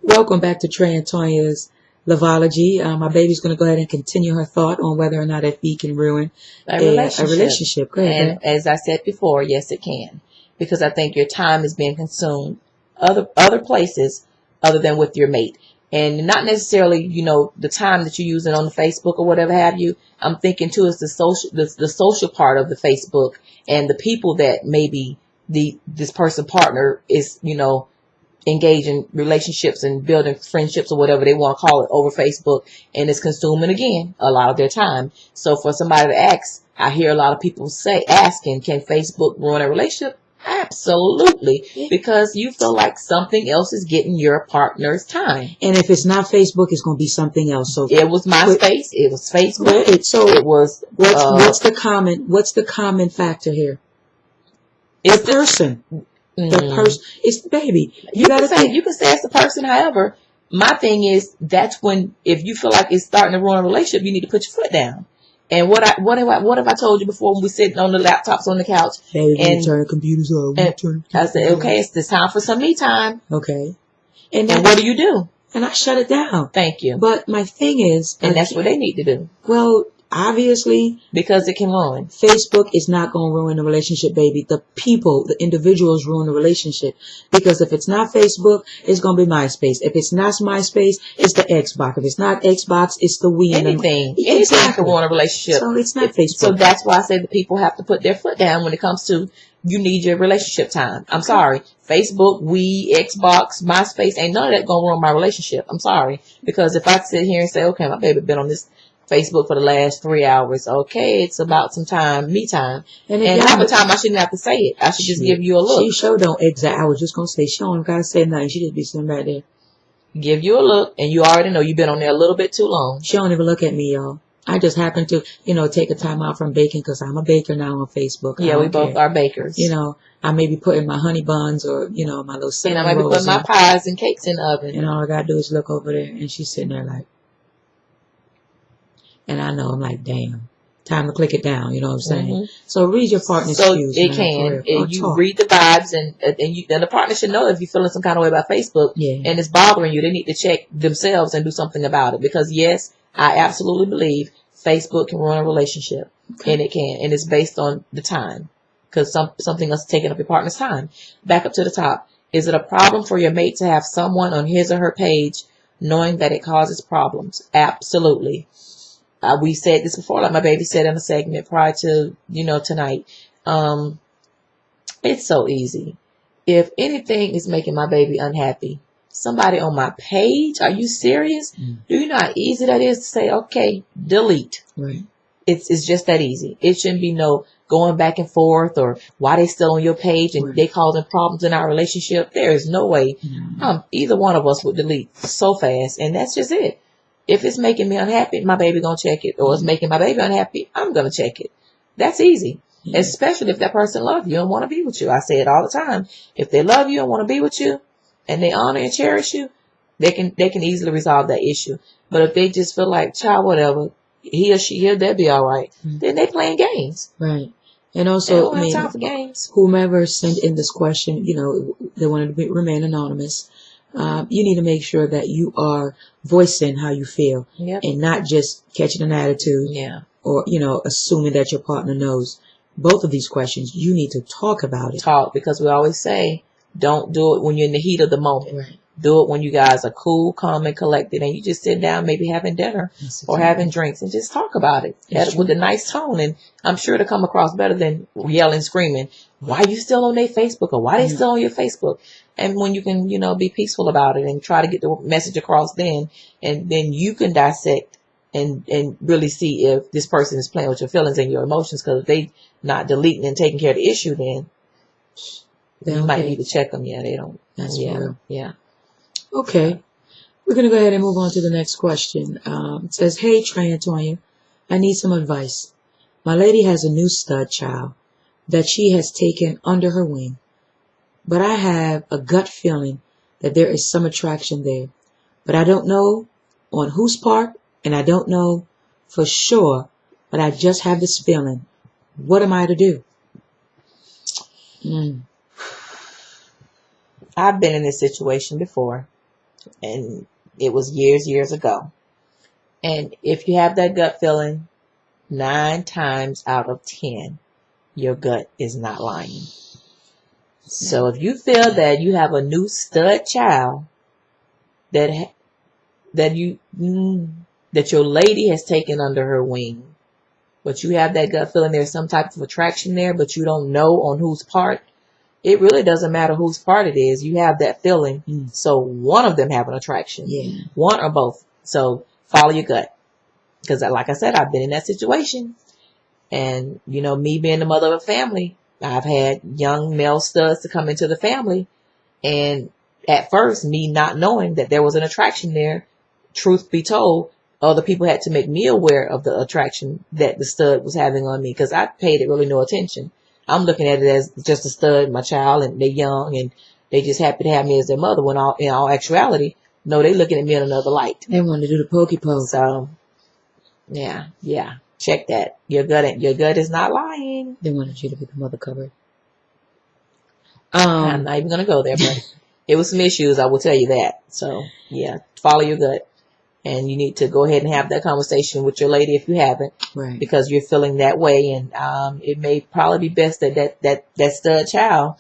Welcome back to Trey and Tonya's Loveology. My baby's going to go ahead and continue her thought on whether or not a fee can ruin a relationship. Go ahead, and as I said before, yes, it can. Because I think your time is being consumed other places other than with your mate. And not necessarily, the time that you're using on the Facebook or whatever have you. I'm thinking too is the social part of the Facebook and the people that maybe this person partner is, engage in relationships and building friendships or whatever they want to call it over Facebook, and it's consuming again a lot of their time. So for somebody to ask, I hear a lot of people asking, can Facebook ruin a relationship? Absolutely, because you feel like something else is getting your partner's time. And if it's not Facebook, it's going to be something else. So it was MySpace, it was Facebook. It was what's the common factor here? It's the person. The person, it's the baby. You can say it's the person. However, my thing is that's when if you feel like it's starting to ruin a relationship, you need to put your foot down. And what have I told you before when we sitting on the laptops on the couch? Baby, and turn the computers off. I said, okay, it's time for some me time. Okay. And what do you do? And I shut it down. Thank you. But my thing is, and that's what they need to do. Well, obviously, because it can ruin. Facebook is not going to ruin the relationship, baby. The people, the individuals ruin the relationship. Because if it's not Facebook, it's going to be MySpace. If it's not MySpace, it's the Xbox. If it's not Xbox, it's the Wii. Anything can ruin a relationship. So it's not Facebook. So that's why I say the people have to put their foot down when it comes to you need your relationship time. I'm sorry. Facebook, Wii, Xbox, MySpace, ain't none of that going to ruin my relationship. I'm sorry. Because if I sit here and say, okay, my baby been on this Facebook for the last 3 hours. Okay, it's about some time, me time. And half the time I shouldn't have to say it. I should just give you a look. She sure don't I was just going to say, she don't got to say nothing. She just be sitting right there. Give you a look, and you already know you've been on there a little bit too long. She don't even look at me, y'all. I just happen to, take a time out from baking because I'm a baker now on Facebook. Yeah, we both are bakers. I may be putting my honey buns or, my little cinnamon rolls. And I may be putting my pies and cakes in the oven. And all I got to do is look over there, and she's sitting there like, and I know, I'm like, damn, time to click it down. You know what I'm saying? Mm-hmm. So read your partner's cues. So it can. You read the vibes, and the partner should know if you're feeling some kind of way about Facebook, and it's bothering you. They need to check themselves and do something about it. Because yes, I absolutely believe Facebook can ruin a relationship, and it can, and it's based on the time, because something else is taking up your partner's time. Back up to the top. Is it a problem for your mate to have someone on his or her page, knowing that it causes problems? Absolutely. We said this before, like my baby said in a segment prior to, tonight. It's so easy. If anything is making my baby unhappy, somebody on my page, are you serious? Do you know how easy that is to say, okay, delete? Right. It's just that easy. It shouldn't be no going back and forth or why they still on your page and they causing problems in our relationship. There is no way either one of us would delete so fast. And that's just it. If it's making me unhappy, my baby gonna check it. Or it's making my baby unhappy, I'm gonna check it. That's easy. Yeah. Especially if that person loves you and want to be with you. I say it all the time. If they love you and want to be with you and they honor and cherish you, they can easily resolve that issue. But if they just feel like, child, whatever, he or she here, they'll be all right. Then they playing games. Right. And also, they don't have time for games. Whomever sent in this question, they wanted to remain anonymous. You need to make sure that you are voicing how you feel and not just catching an attitude or, assuming that your partner knows. Both of these questions, you need to talk about it. Because we always say, don't do it when you're in the heat of the moment. Right. Do it when you guys are cool, calm, and collected, and you just sit down, maybe having dinner or having drinks, and just talk about it with a nice tone. And I'm sure it'll come across better than yelling, screaming, why are you still on their Facebook, or why they still on your Facebook? And when you can, be peaceful about it and try to get the message across then, and then you can dissect and really see if this person is playing with your feelings and your emotions, because if they not deleting and taking care of the issue, then you might need to check them. Yeah, they don't. That's real. Yeah. Okay. We're going to go ahead and move on to the next question. It says, hey, Trey&Tonya, I need some advice. My lady has a new stud child that she has taken under her wing, but I have a gut feeling that there is some attraction there, but I don't know on whose part, and I don't know for sure, but I just have this feeling. What am I to do? I've been in this situation before. And it was years ago. And if you have that gut feeling, 9 times out of 10, your gut is not lying. So if you feel that you have a new stud child that your lady has taken under her wing, but you have that gut feeling there's some type of attraction there, but you don't know on whose part, it really doesn't matter whose part it is. You have that feeling. So one of them have an attraction. Yeah. One or both. So follow your gut. Because like I said, I've been in that situation. And, me being the mother of a family, I've had young male studs to come into the family. And at first, me not knowing that there was an attraction there, truth be told, other people had to make me aware of the attraction that the stud was having on me because I paid it really no attention. I'm looking at it as just a stud, my child, and they're young and they just happy to have me as their mother when in all actuality, no, they looking at me in another light. They wanted to do the pokey poke. So, yeah. Check that. Your gut is not lying. They wanted you to be the mother cupboard. I'm not even going to go there, but it was some issues, I will tell you that. So, yeah, follow your gut. And you need to go ahead and have that conversation with your lady if you haven't. Right. Because you're feeling that way. And it may probably be best that stud child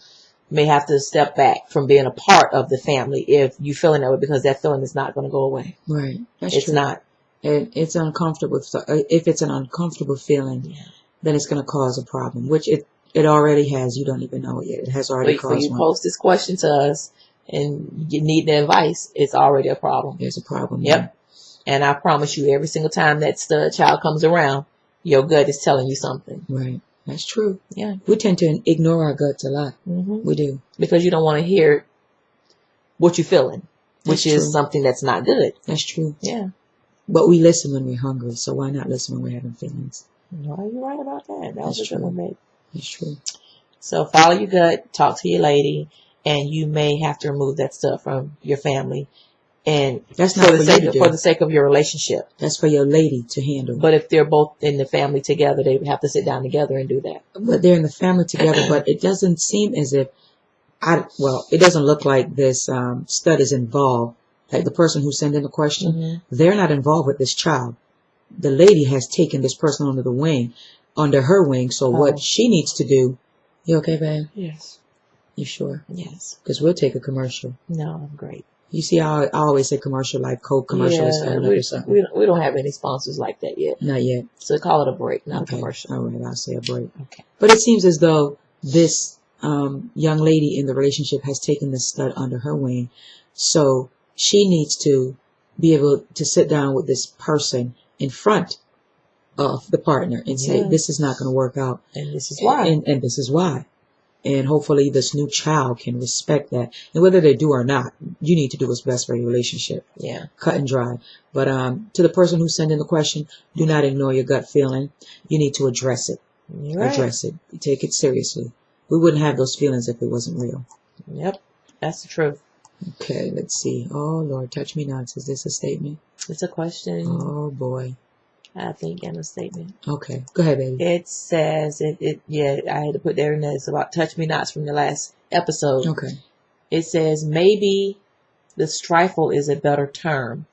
may have to step back from being a part of the family if you're feeling that way, because that feeling is not going to go away. Right. That's it's true. not. And it's uncomfortable. So if it's an uncomfortable feeling, then it's going to cause a problem, which it already has. You don't even know it yet. It has already caused one. When you post this question to us and you need the advice, it's already a problem. There's a problem. Yep. Yeah. And I promise you, every single time that stud child comes around, your gut is telling you something. Right. That's true. Yeah. We tend to ignore our guts a lot. Mm-hmm. We do. Because you don't want to hear what you're feeling, which is something that's not good. That's true. Yeah. But we listen when we're hungry, so why not listen when we're having feelings? No, you're right about that. That's true. That's true. So follow your gut, talk to your lady, and you may have to remove that stuff from your family. And that's not for the sake of your relationship. That's for your lady to handle. But if they're both in the family together, they would have to sit down together and do that. But they're in the family together, but it doesn't seem as if it doesn't look like this stud is involved. Like the person who sent in the question, they're not involved with this child. The lady has taken this person under her wing. So what she needs to do, you okay, babe? Yes. You sure? Yes. Because we'll take a commercial. No, I'm great. You see how I always say commercial, like Coke commercial or something? We don't have any sponsors like that yet. Not yet. So call it a break, not a commercial. All right, I'll say a break. Okay. But it seems as though this young lady in the relationship has taken this stud under her wing. So she needs to be able to sit down with this person in front of the partner and say, this is not going to work out. And this is why. And this is why. And hopefully this new child can respect that. And whether they do or not, you need to do what's best for your relationship. Yeah. Cut and dry. But to the person who sent in the question, do not ignore your gut feeling. You need to address it. Right. Address it. Take it seriously. We wouldn't have those feelings if it wasn't real. Yep. That's the truth. Okay, let's see. Oh, Lord, touch me not. Is this a statement? It's a question. Oh, boy. I think, and a statement. Okay. Go ahead, baby. It says, I had to put there in there. It's about touch me nots from the last episode. Okay. It says, maybe the strifle is a better term.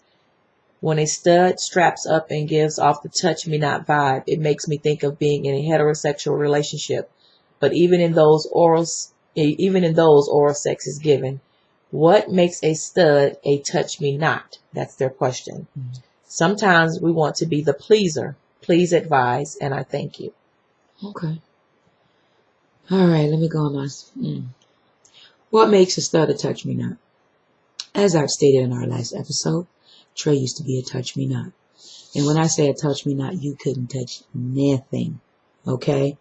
When a stud straps up and gives off the touch me not vibe, it makes me think of being in a heterosexual relationship. But even in those oral sex is given. What makes a stud a touch me not? That's their question. Mm-hmm. Sometimes we want to be the pleaser. Please advise, and I thank you. Okay. All right, let me go on my... What makes a stud a touch me not? As I've stated in our last episode, Trey used to be a touch me not. And when I say a touch me not, you couldn't touch nothing. Okay?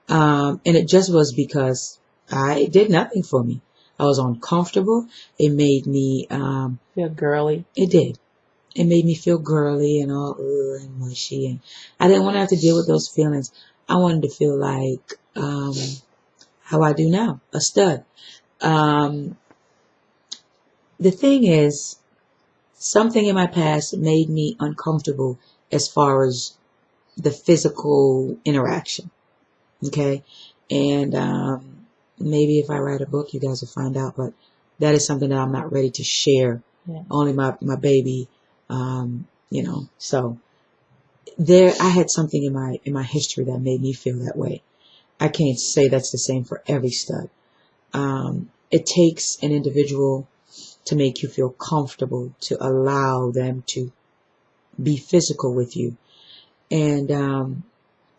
And it just was because it did nothing for me. I was uncomfortable. It made me... feel girly. It did. It made me feel girly and all and mushy. And I didn't want to have to deal with those feelings. I wanted to feel like how I do now, a stud. The thing is, something in my past made me uncomfortable as far as the physical interaction. Okay? And maybe if I write a book, you guys will find out. But that is something that I'm not ready to share Yeah. Only my baby, you know. So there, I had something in my history that made me feel that way. I can't say that's the same for every stud. It takes an individual to make you feel comfortable, to allow them to be physical with you. And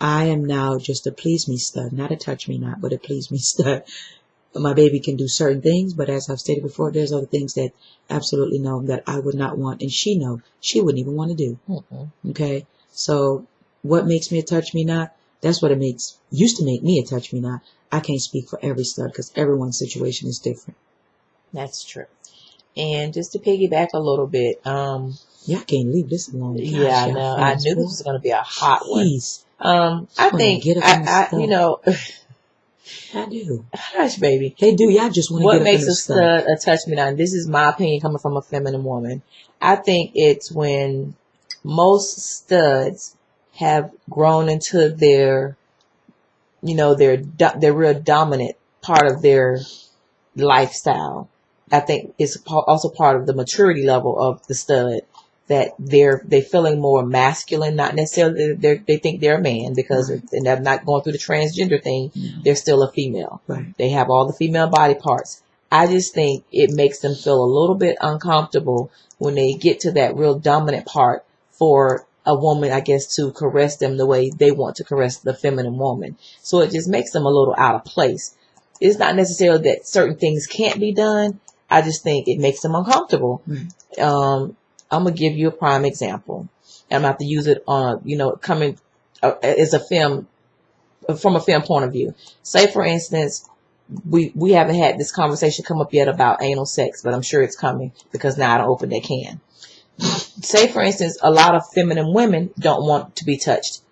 I am now just a please me stud, not a touch me not, but a please me stud. My baby can do certain things, but as I've stated before, there's other things that absolutely know that I would not want, and she know she wouldn't even want to do. Okay, so what makes me a touch me not? That's what used to make me a touch me not. I can't speak for every stud because everyone's situation is different. That's true. And just to piggyback a little bit, yeah, I can't leave this alone. Gosh, yeah, I know. I knew this was going to be a hot Jeez. one. I think, you know, I do. Hush, baby. They do. Y'all just want to what get up makes in the a stud a touch me not? And this is my opinion coming from a feminine woman. I think it's when most studs have grown into their, you know, their real dominant part of their lifestyle. I think it's also part of the maturity level of the stud, that they're feeling more masculine, not necessarily they think they're a man because they're not going through the transgender thing. They're still a female. Right. They have all the female body parts. I just think it makes them feel a little bit uncomfortable when they get to that real dominant part for a woman, I guess, to caress them the way they want to caress the feminine woman. So it just makes them a little out of place. It's not necessarily that certain things can't be done. I just think it makes them uncomfortable. I'm going to give you a prime example. I'm going to have to use it on, you know, coming as a film, from a film point of view. Say, for instance, we haven't had this conversation come up yet about anal sex, but I'm sure it's coming because now I don't open that can. Say, for instance, a lot of feminine women don't want to be touched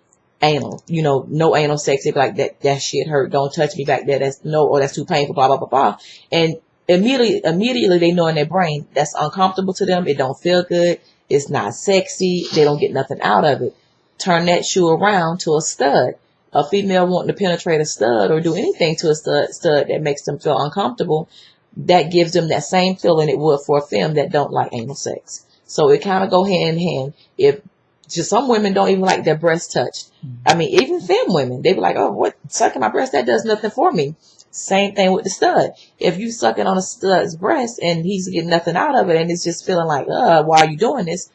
anal. You know, no anal sex. They be like, that shit hurt. Don't touch me back there. That's too painful, blah, blah, blah, blah. And immediately they know in their brain that's uncomfortable to them. It don't feel good. It's not sexy. They don't get nothing out of it. Turn that shoe around to a stud. A female wanting to penetrate a stud or do anything to a stud that makes them feel uncomfortable, that gives them that same feeling it would for a femme that don't like anal sex. So it kind of go hand in hand. If just some women don't even like their breasts touched. I mean, even femme women, they be like, oh, what, sucking my breast, that does nothing for me. Same thing with the stud. If you sucking on a stud's breast and he's getting nothing out of it and it's just feeling like, why are you doing this?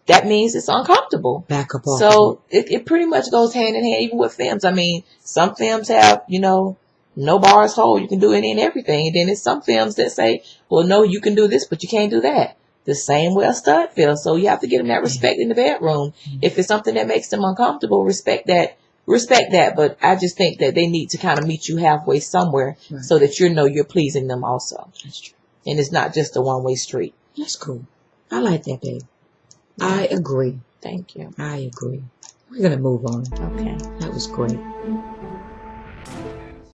That means it's uncomfortable. Back up off. So it pretty much goes hand in hand even with femmes. I mean, some femmes have, you know, no bars hold. You can do any and everything. And then there's some femmes that say, well, no, you can do this, but you can't do that. The same way a stud feels. So you have to give them that respect in the bedroom. If it's something that makes them uncomfortable, respect that. But I just think that they need to kind of meet you halfway somewhere so that you know you're pleasing them also. That's true. And it's not just a one-way street. That's cool. I like that, babe. I agree. Thank you. I agree. We're going to move on. Okay. That was great.